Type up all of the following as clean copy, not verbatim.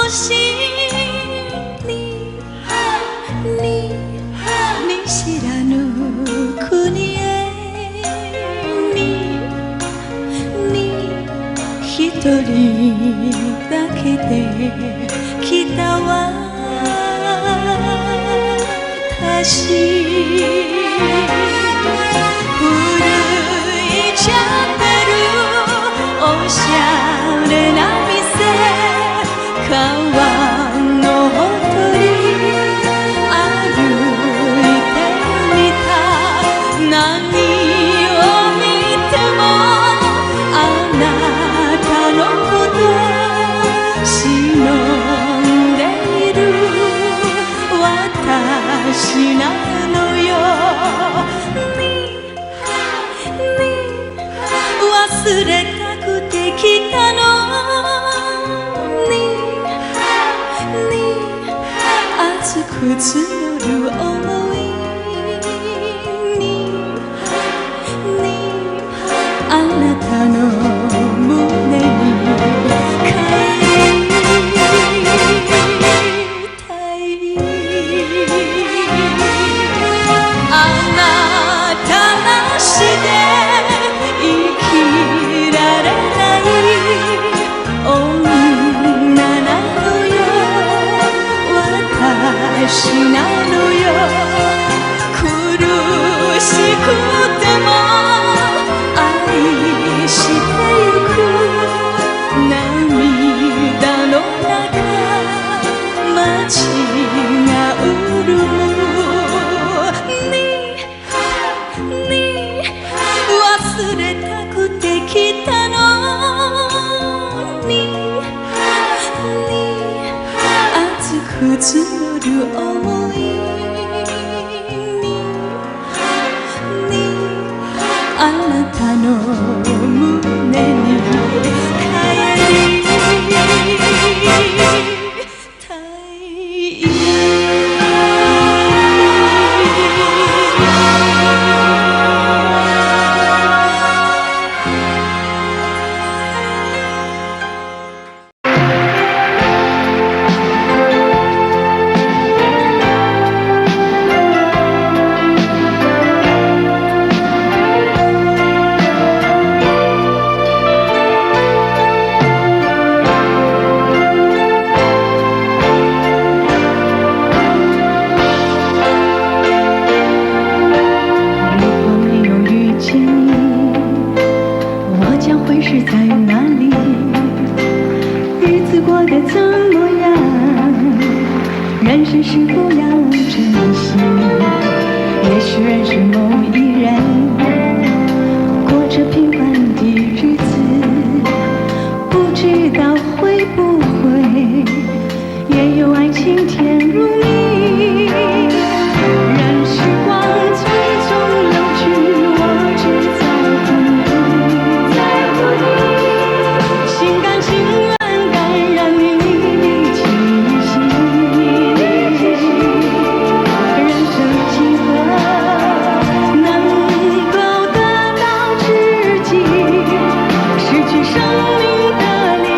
星に見知らぬ国へ一人だけで来た私古いチャペルおしゃれな店川のほとり歩いてみた何を見てもあなたのこと忍んでいる私なのよ忘れたくて来たのに熱く募る想いにあなたの胸に帰りたいあなたなしで生きられない女なのよ私なのよ苦しくても愛してゆく涙の中街が潤むに忘れたくて来たのに熱く募る想いにあなたの胸に帰りたい心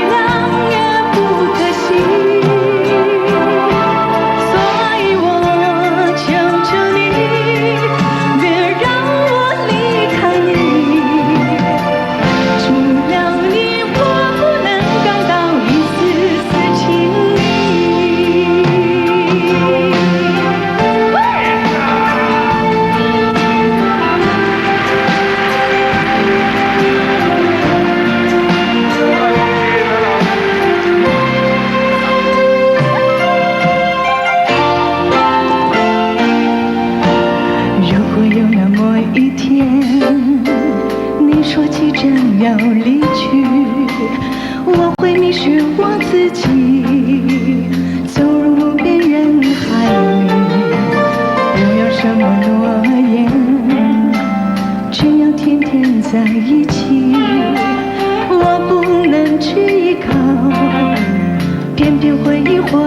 甘情愿感染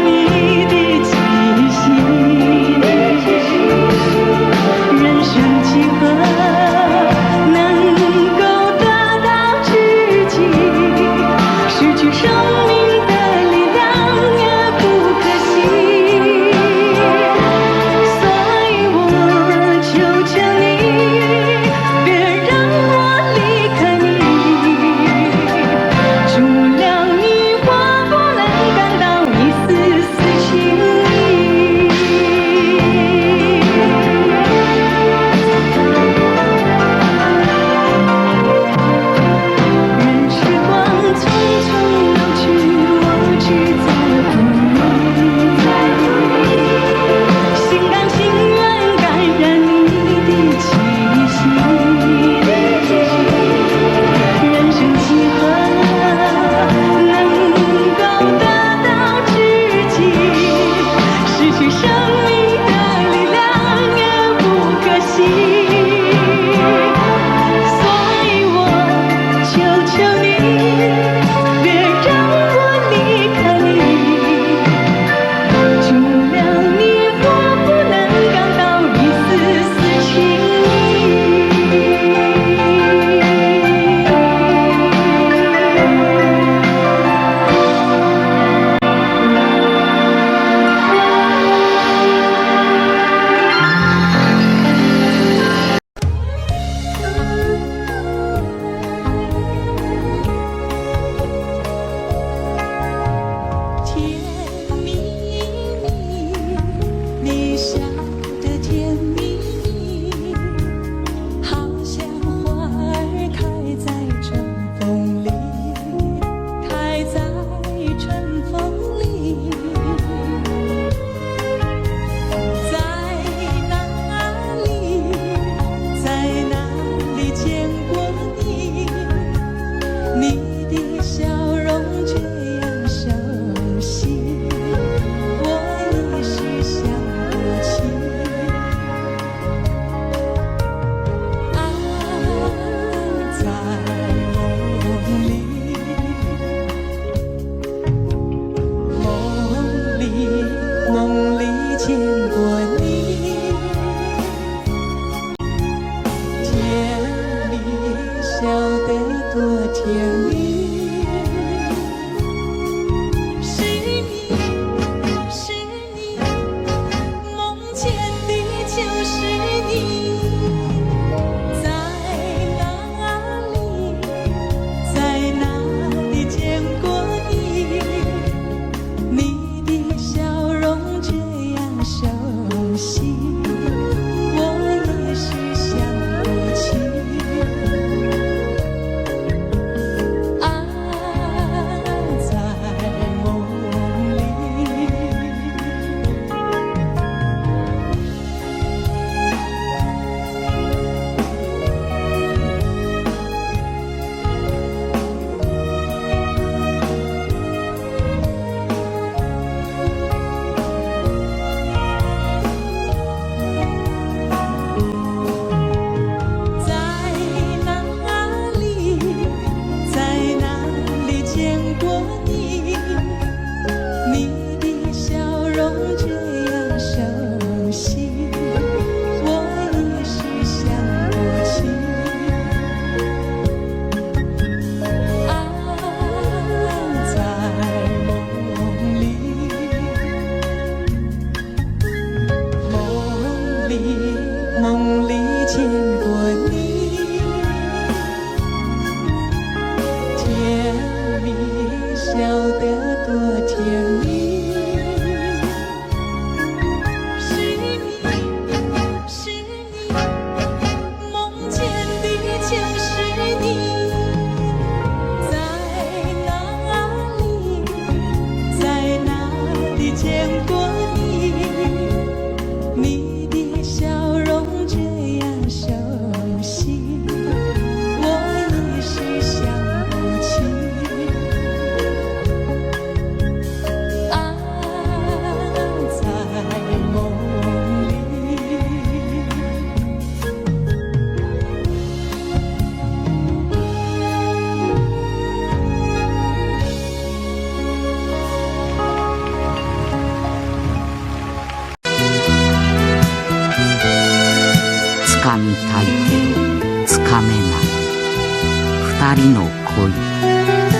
你的气息。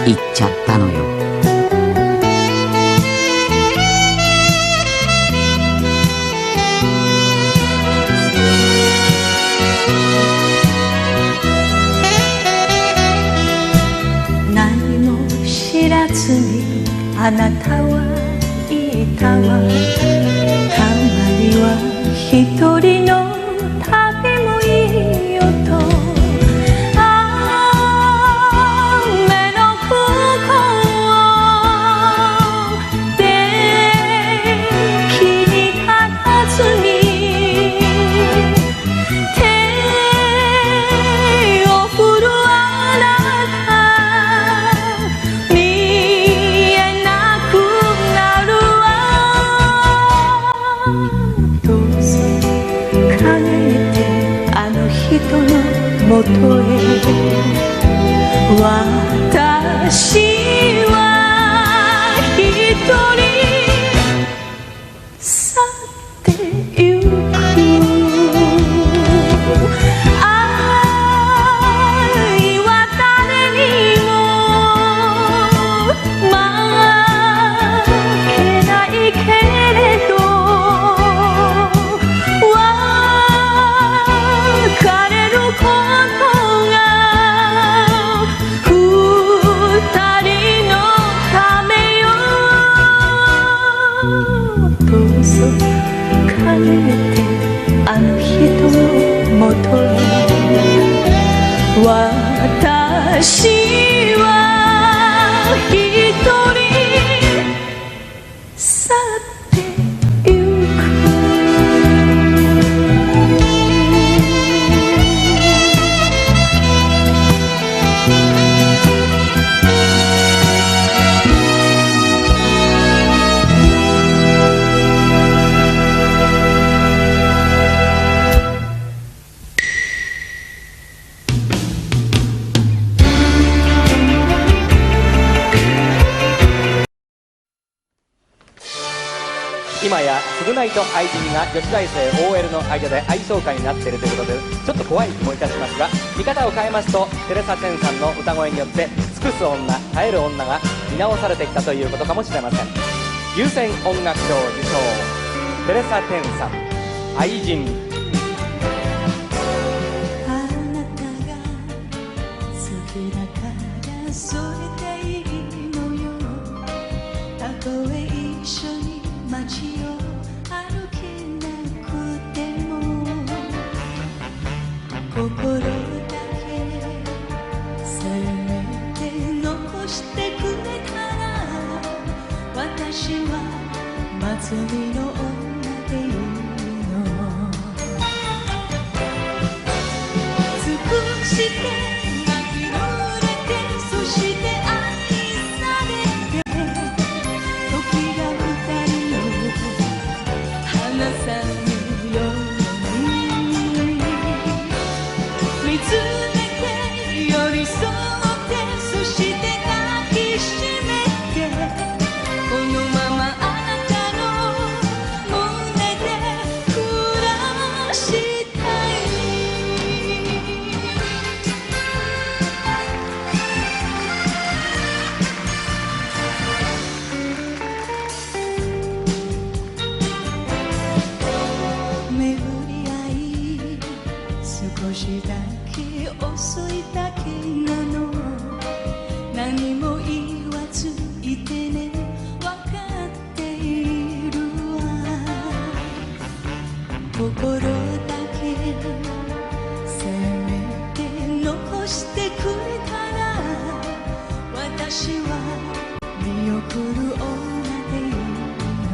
行っちゃったのよ。何も知らずにあなたはいたわ。たまには一人の旅もいいよと。雨の向こうで気に立たずに手を振るあなた見えなくなるわ。どうぞ陰であの人のもとへ。私は一人去ってゆく。愛は誰にも負けないけれど別れることが二人のためよ。どうぞ帰ってあの人のもとへ。私は一人去ってゆく。今や償いと愛人が女子大生 OL の間で愛想会になっているということでちょっと怖い気もいたしますが、見方を変えますとテレサ・テンさんの歌声によって尽くす女耐える女が見直されてきたということかもしれません。優先音楽賞受賞テレサ・テンさん愛人。あなたが好きだからそれでいいのよ。たとえ一緒に街を歩けなくても心だけせめて残してくれたら私は祭りの女でいいの。尽くして泣き濡れてそして愛されて時が二人を離さぬように見つめて寄り添ってそして抱きしめてこのままあなたの胸で暮らしたい。巡り合い少しだけ遅いだけなの。何も言わずいてね分かっているわ。心だけせめて残してくれたら私は見送る女でいいの。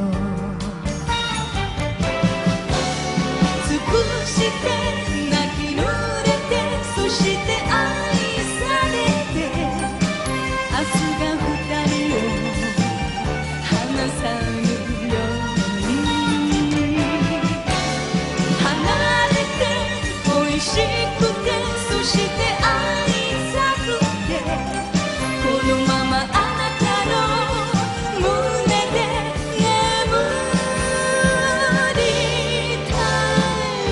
尽くして泣き濡れてそして愛されて明日が二人を離さぬように離れて恋しくてそして愛さくてこのままあなたの胸で眠りたい。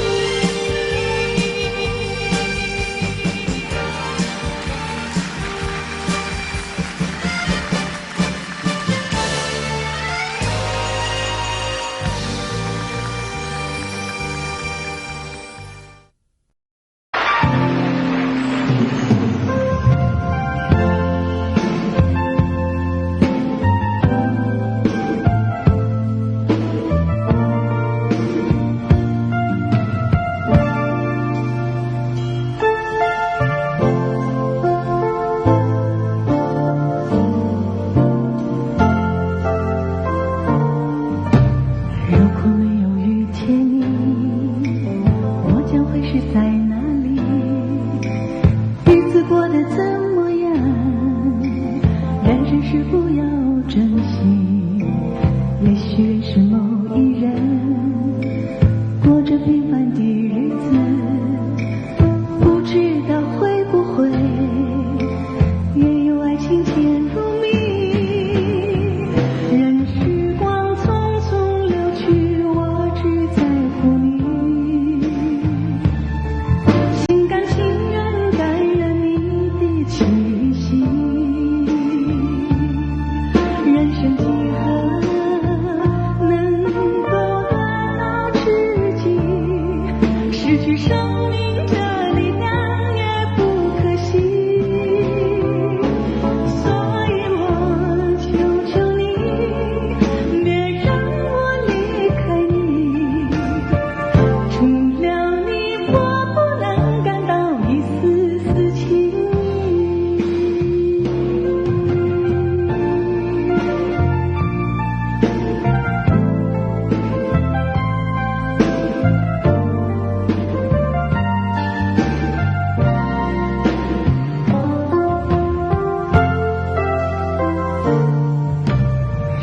要珍惜。也许认识某一人，过着平凡的日子，不知道会不会也有爱情渐入迷。任时光匆匆流去，我只在乎你，心甘情愿感染你的气息。人生几何能够得到知己，失去生命的力量也不可惜。所以我求求你，别让我离开你，除了你我不能感到一丝丝情意。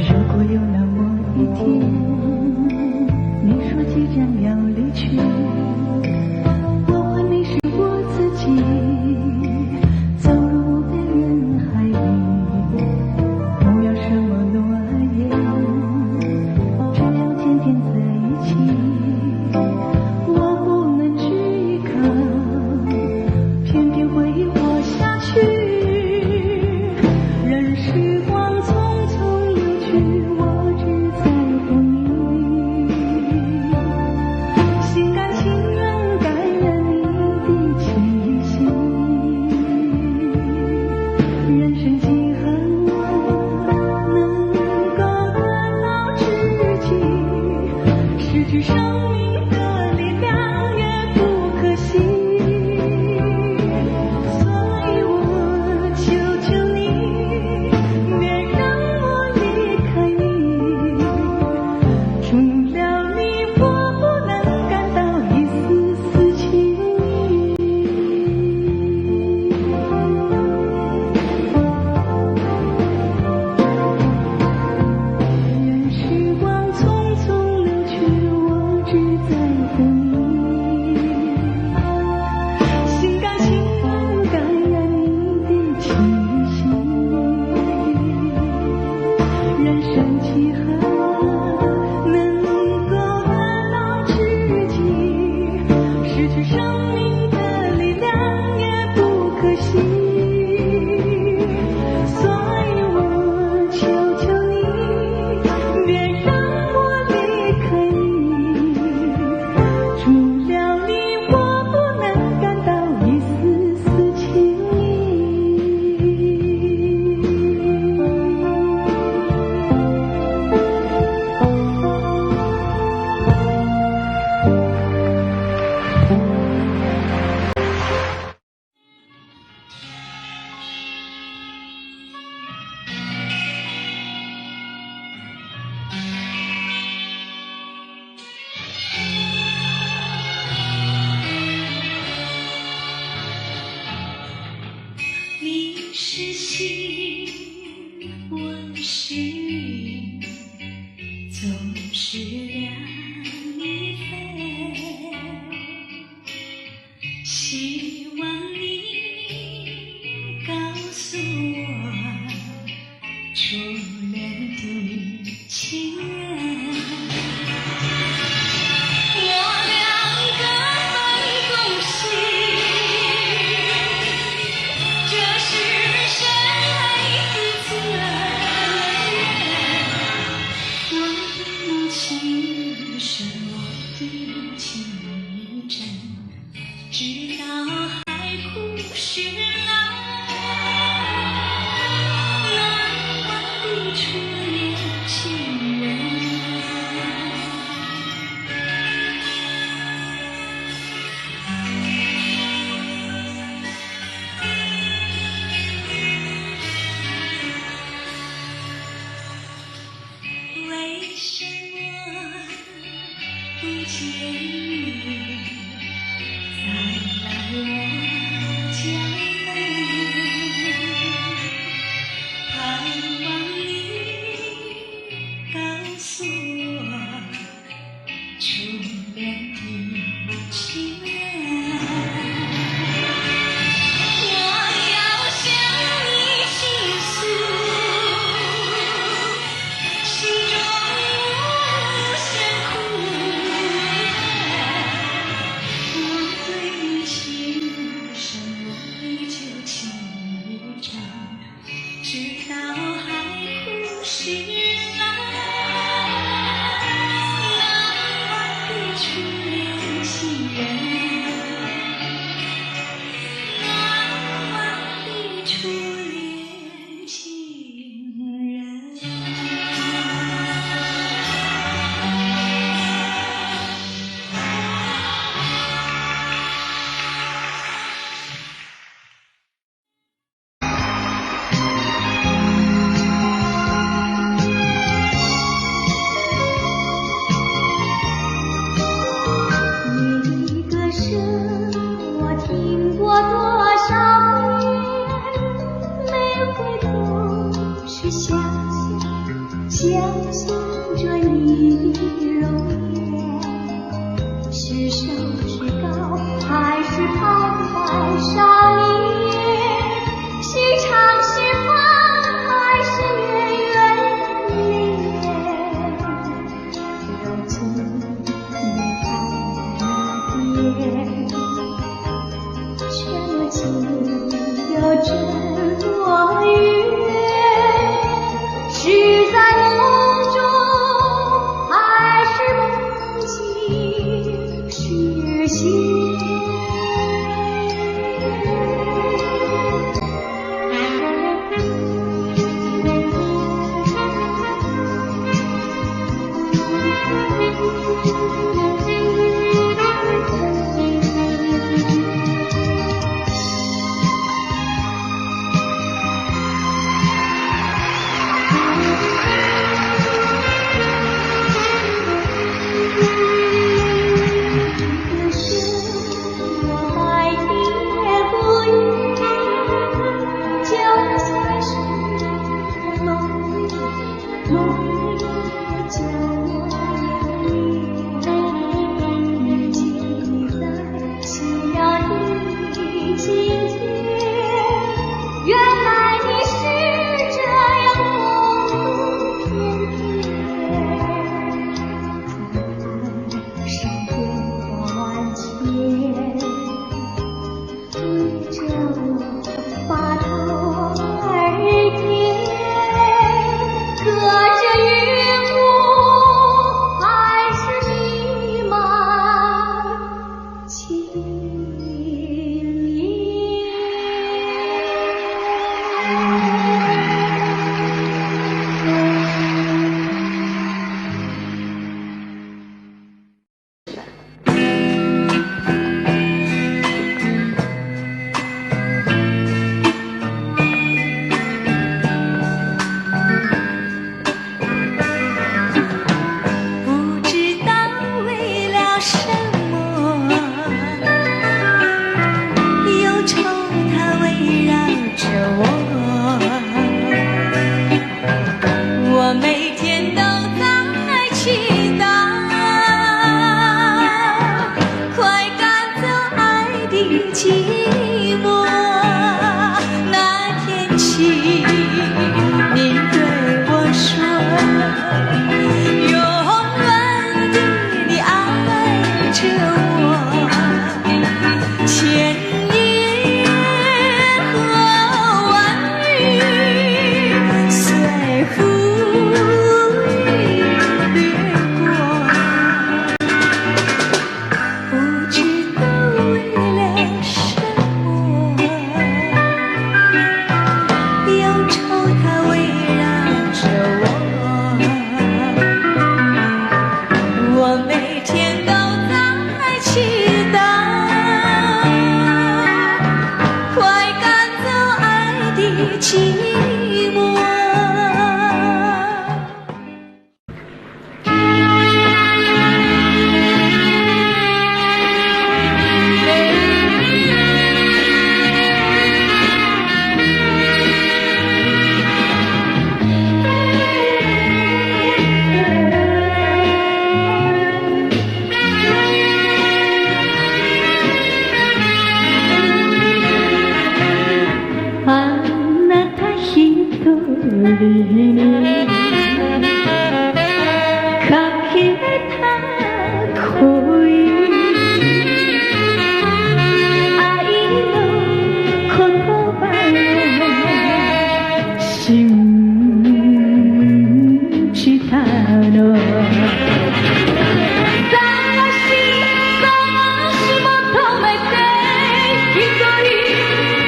如果有那么一天，你说即将要离去，我还迷失我自己，走入无边人海里，不要什么诺言，只要天天在一起。我不能只依靠，偏偏回忆活下去。任时光匆匆流去，我只在乎你，心甘情愿感染你的气息。人生几何能够得到知己，失去生命的力量也不可惜。所以我求求你，别让我离开你，除了你我不能感到一丝丝情意。任时光匆匆流去，我只在乎你，心甘情愿感染你的气息。人生几何能够得到知己，失去生命的力量也不可惜。所以我求求你，别让我离开你，除了你我不能感到一丝丝情意。你是星，我是云，总是两翼飞。希望你告诉我，初恋的情人。我俩各分东西，这是深爱彼此的人。我的母亲是我的情真，直到海枯石烂，难忘的初恋情人。为什么不见你再来我家门？盼望是想象着你的容颜，是瘦是高还是胖还少年，是长是胖还是圆圆的脸，如今你看那边，却不见有这多远，是在梦中还是梦境实现？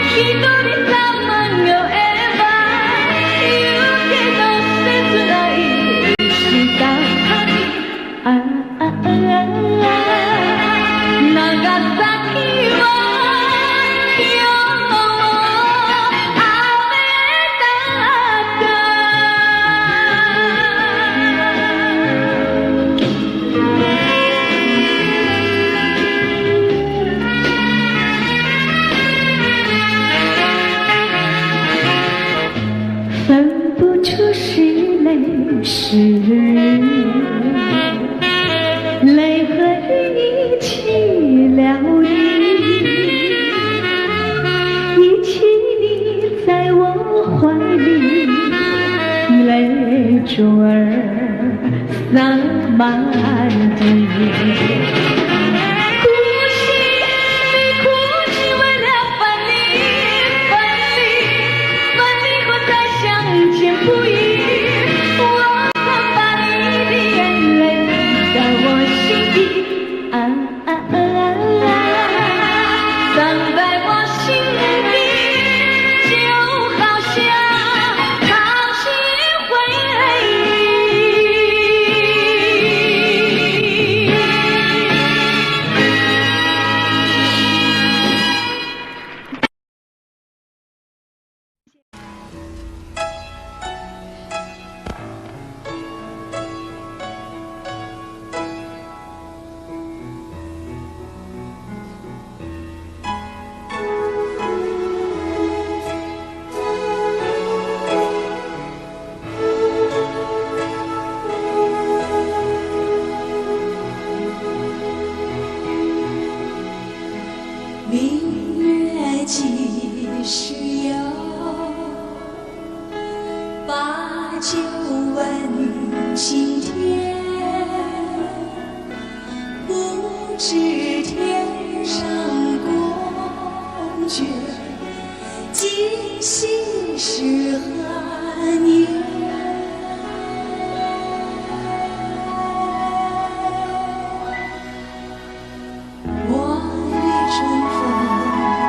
一人様に会えば言うけど处是泪，是泪和雨一起疗愈，一起你在我怀里，泪珠儿洒满地。明月几时有？把酒问青天。不知天上宫阙，今夕是何年？我欲乘风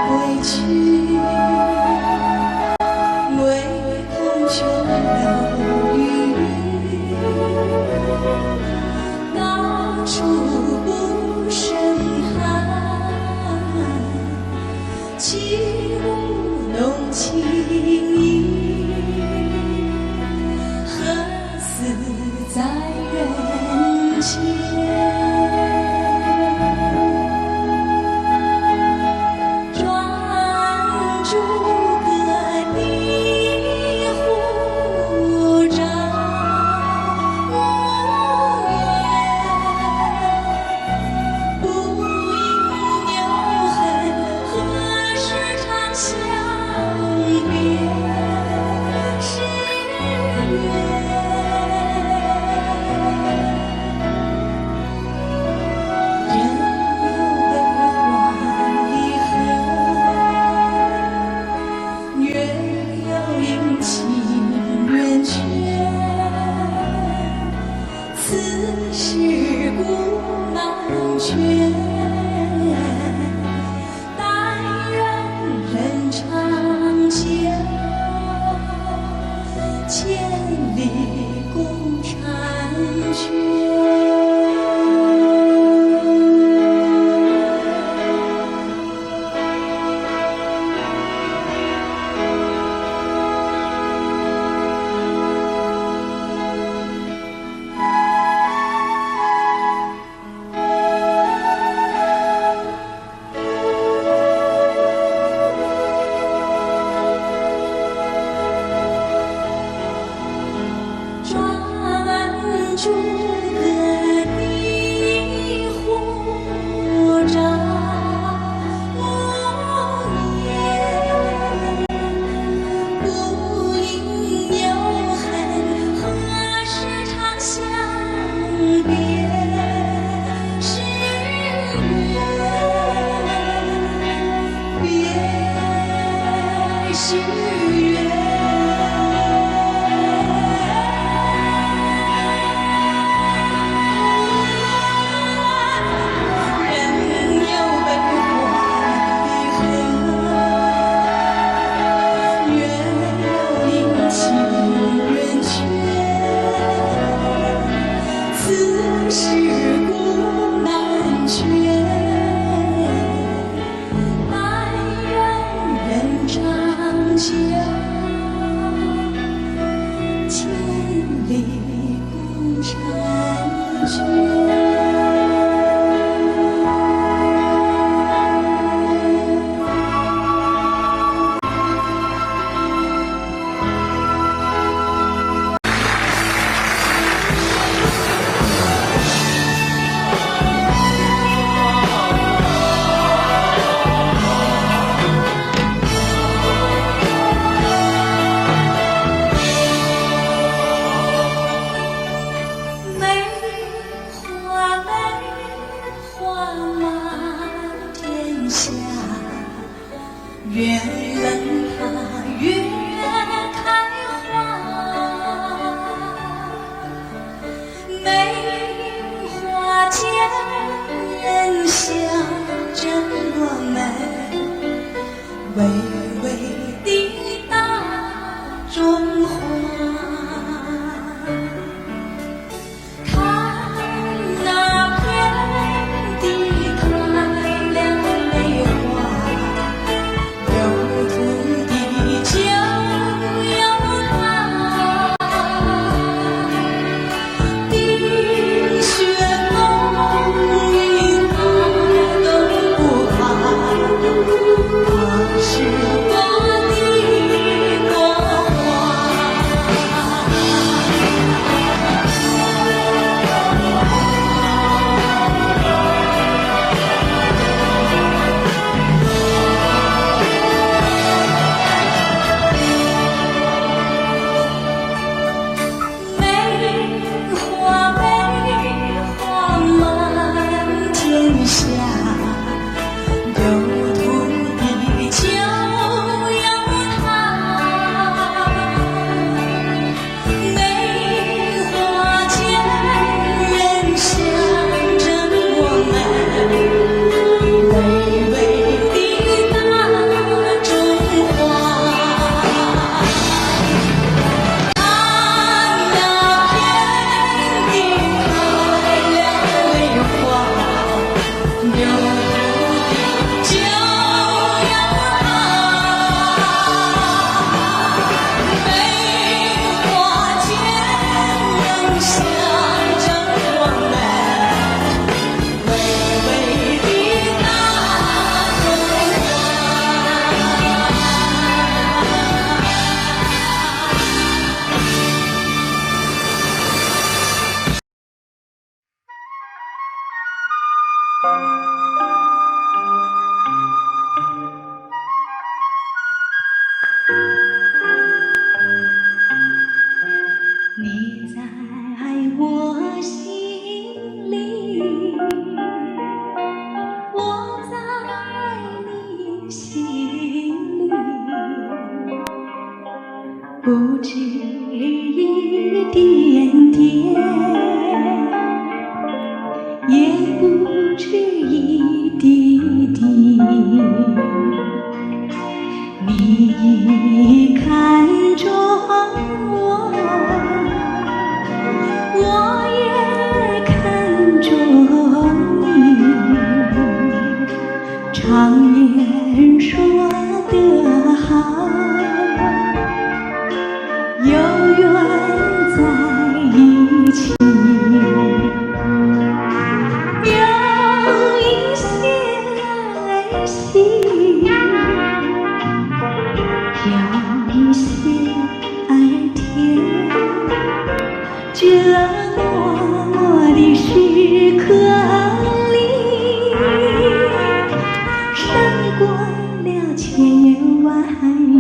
归去，唯恐琼楼玉宇，高处不胜寒。起舞弄清影，何似在人间？微微的大中华。你在我心里，我在你心里，不止一点点，也不止一滴滴。你一看中我，我也看中你。常言说得好，有缘在一起，有一些儿戏，有一些儿甜，这默默的时刻里，胜过了千言万语。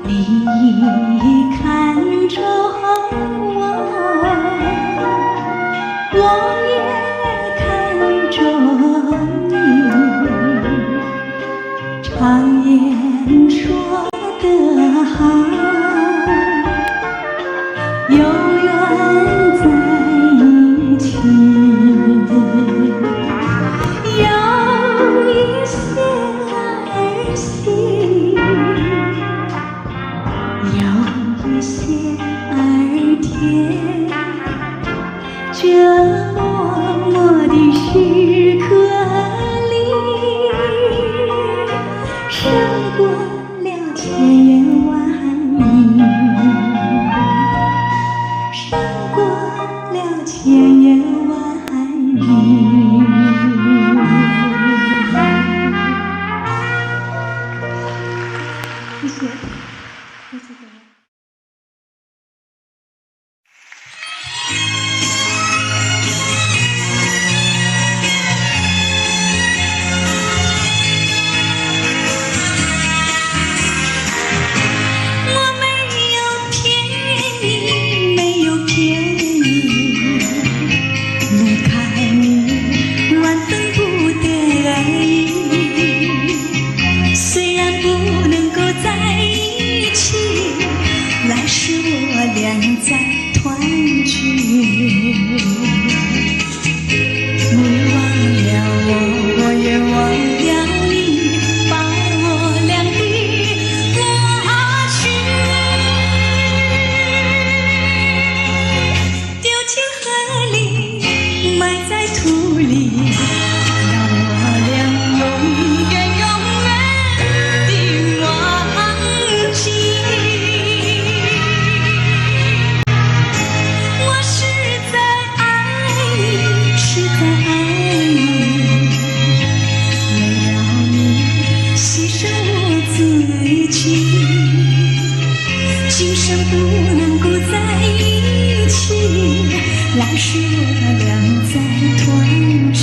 你看中我，我也看中你。常言说得好，有缘在一起，有一些儿戏，有一些儿甜，这默默的时刻里，胜过了千言万语，胜过了千言万语。谢谢，谢谢各位。我没有骗你，没有骗你，离开你俩再团聚。你忘了我，我也忘了你，把我俩的过去丢进河里，埋在土里，让我俩永远永远的忘记。我实在爱你，实在爱你，为了你牺牲我自己，今生不能够在一起，来世我俩再团聚。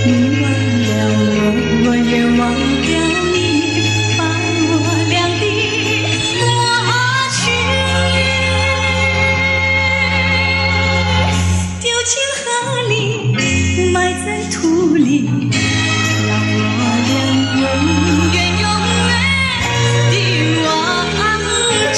你忘了我，我也忘了你，把我俩的过去丢进河里，埋在土里，让我俩永远永远的忘记。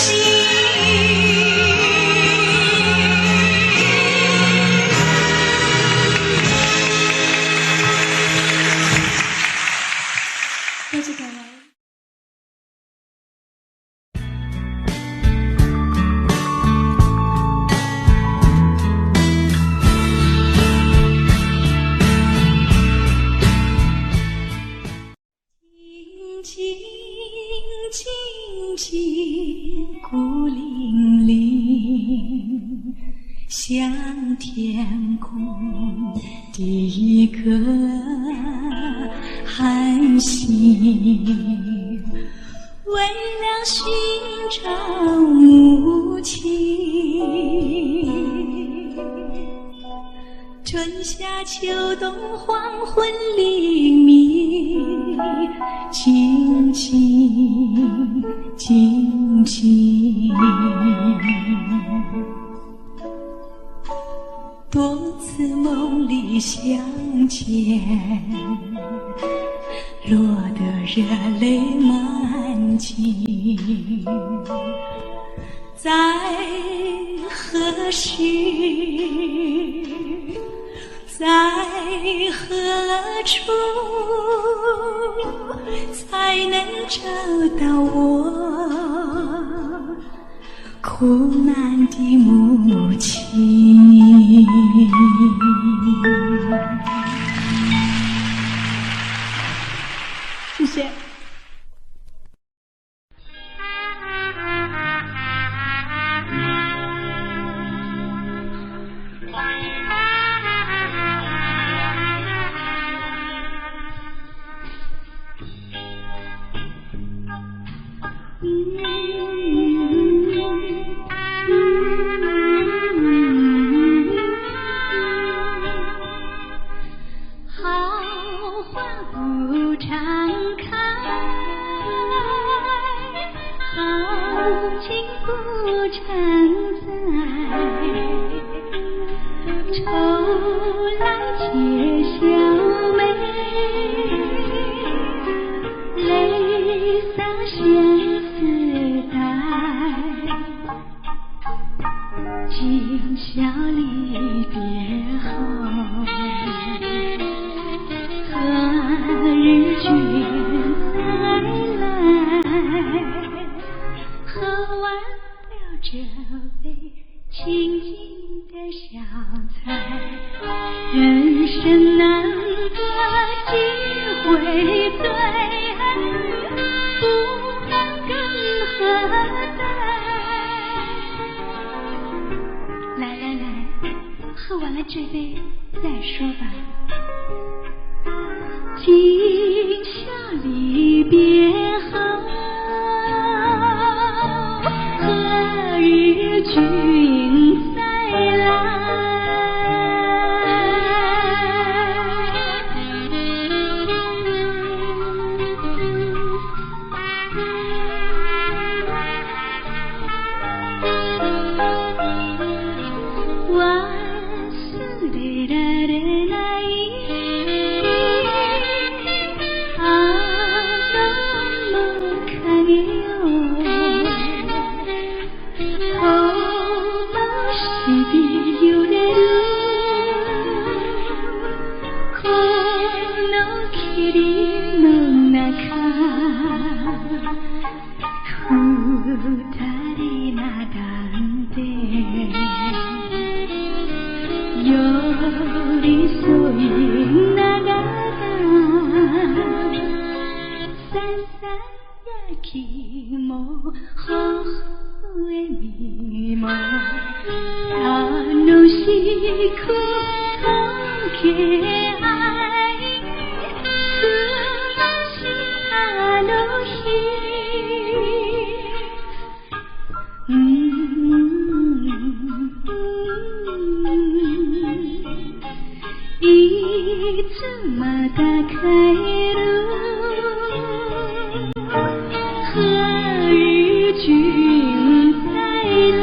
多谢各位。静静静静孤零零，像天空的一颗寒星，为了寻找母亲。春夏秋冬黄昏黎明，静静静静。多次梦里相见，落得热泪满襟。在何时，在何处，才能找到我苦难的母亲？谢谢。好花不常开，好景不常在，愁来且笑眉，泪洒相思带，今宵离别后，何日君再来？喝完了这杯清静的小菜，人生难得几回醉，不能更何待？来来来，喝完了这杯再说吧。今宵离别后，何日君再来？万事的的那一。啊，那么看哟。寂寞，好好的迷茫，他若是可空起爱，可是落去。いつまた帰る？何日君再来？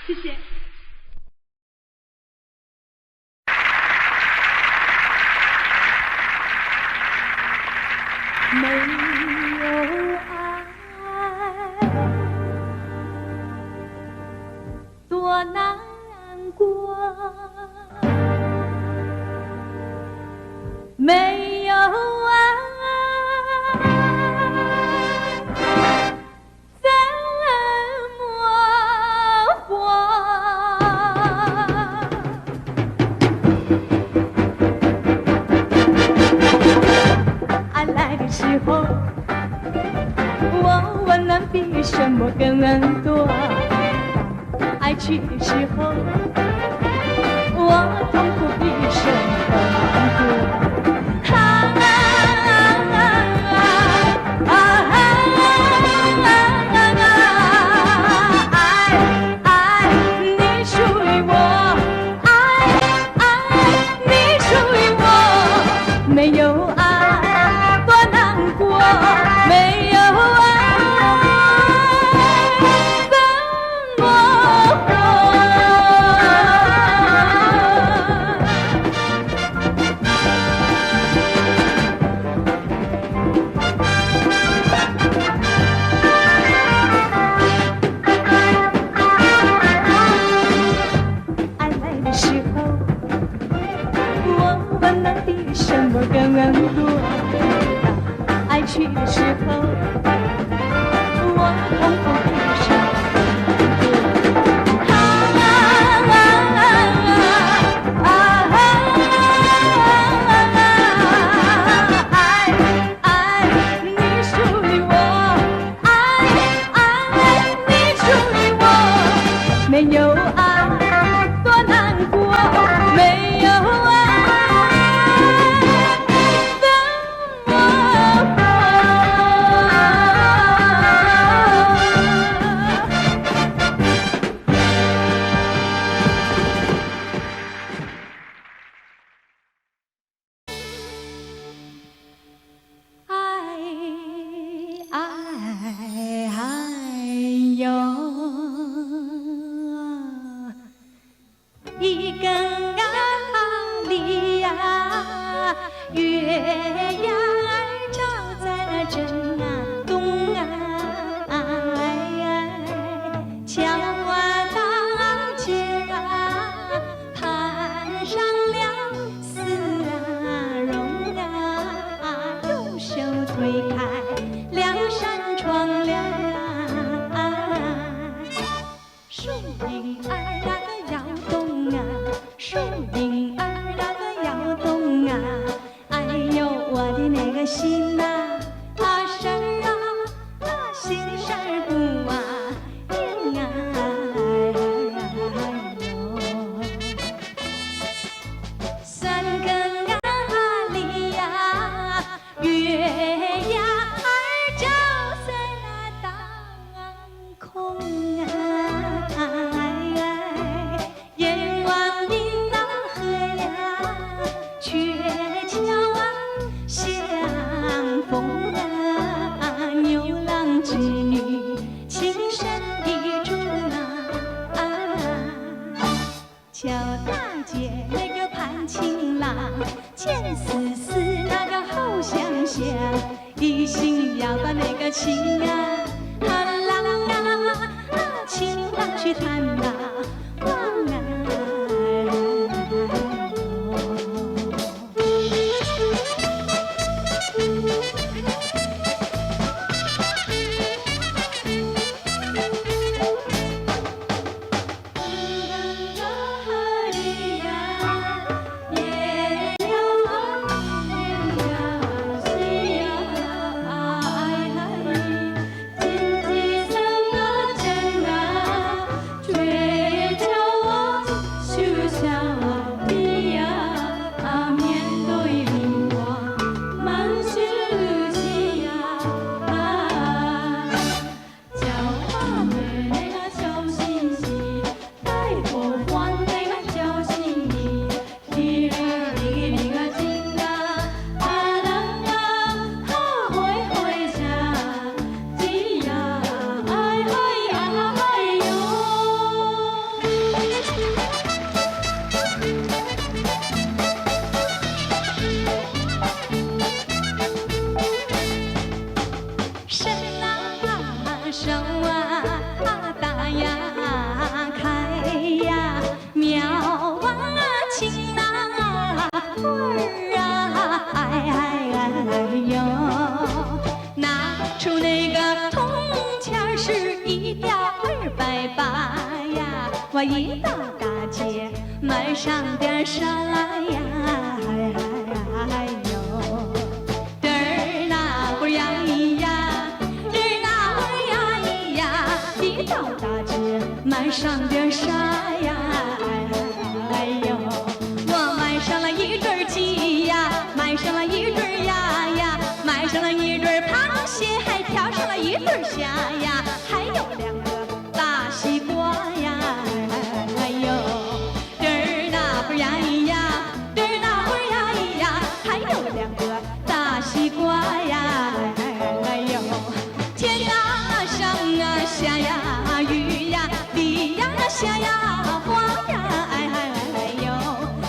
谢谢。没有爱，多难过；没有爱，怎么活？爱来的时候，我温暖比什么更多；爱去的时候，我痛苦比什么更难过。没有爱，多难过；没有爱，怎么活？爱来的时候，我温暖比什么更多；爱去的时候，我痛苦比什么爱你属于我，爱你属于我，没有爱多难过，没有爱。一根啊梨呀，月呀照在那正啊东啊，桥啊大街啊攀上了丝啊绒啊，用手推开两扇窗帘啊，树影儿那个摇动啊，树影儿那个摇动啊，哎呦我的那个心啊，事儿啊，心事儿不啊应啊哟，三更啊里呀，月呀儿照在那当空啊。桥大街那个潘情郎，见思思那个好相想，一心要把那个情啊，啦啦啦啊大呀开呀妙啊情啊味儿啊哎呦，拿出那个铜钱是1吊288呀，我一到大街买上点啥呀？哎呦，嘚儿那会儿呀咿呀，嘚儿那会儿呀咿呀，一到大街买上点啥呀？哎呦，我买上了1对鸡呀，买上了1对鸭呀，买上了1对螃蟹，还挑上了1对虾呀，还有2个大西瓜呀。哎呦，嘚儿那会儿呀咿呀，嘚儿那会儿呀咿呀，还有2个大西瓜呀。哎呦，天啊上啊下呀雨呀地呀下呀花呀。哎呦，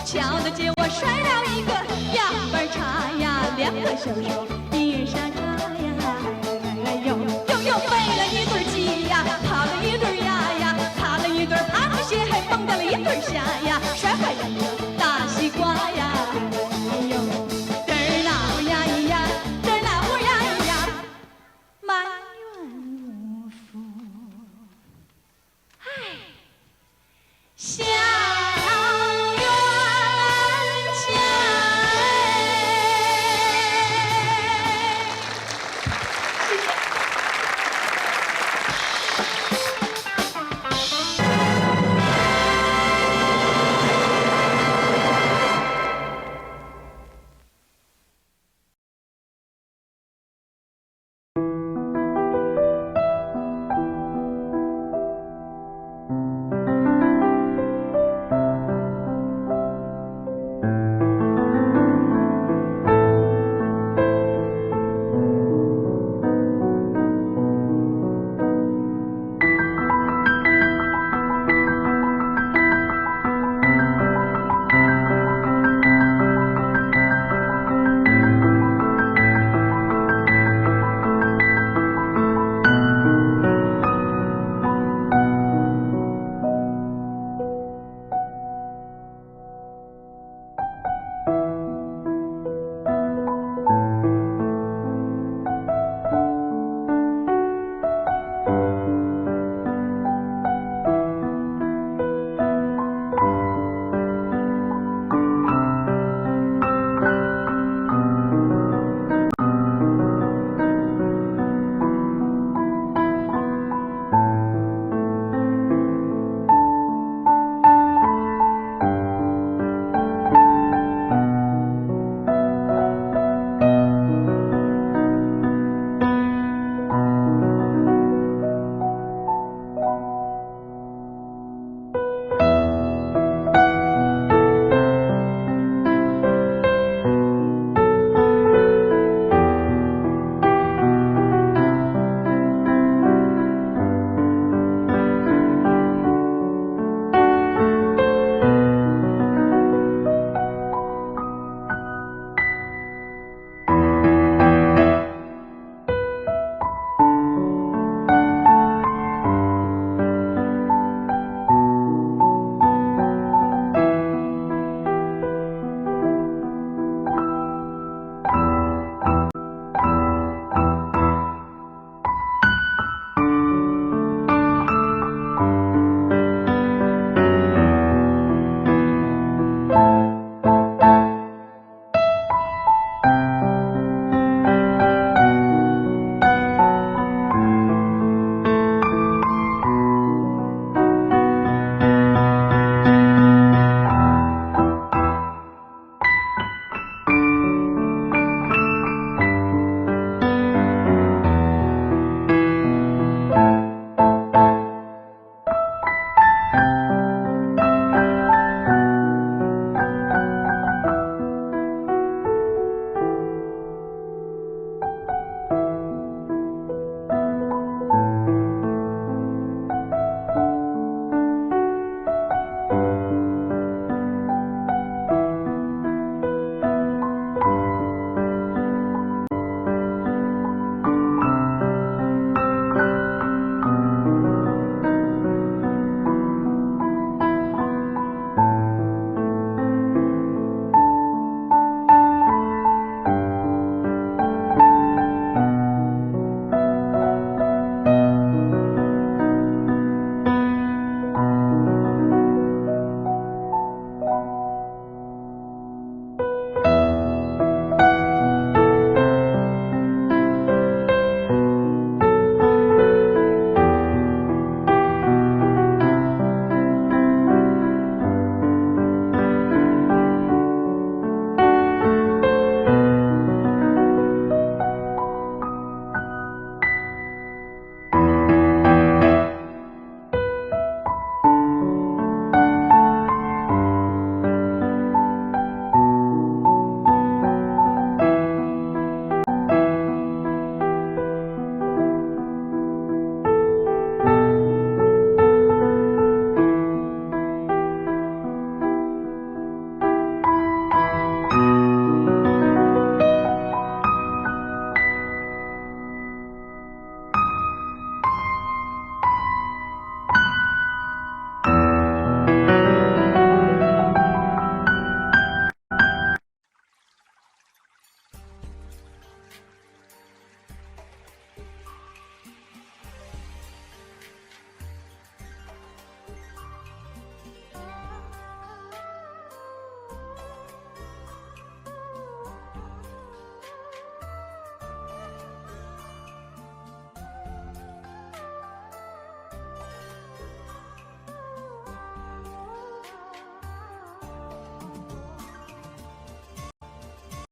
瞧得见我摔了一个样板叉呀，2个小手1人山茶呀。哎呦，又背了1对鸡呀，跑了1对鸭呀，踏了1对螃蟹，还蹦跶了1对虾呀，摔坏了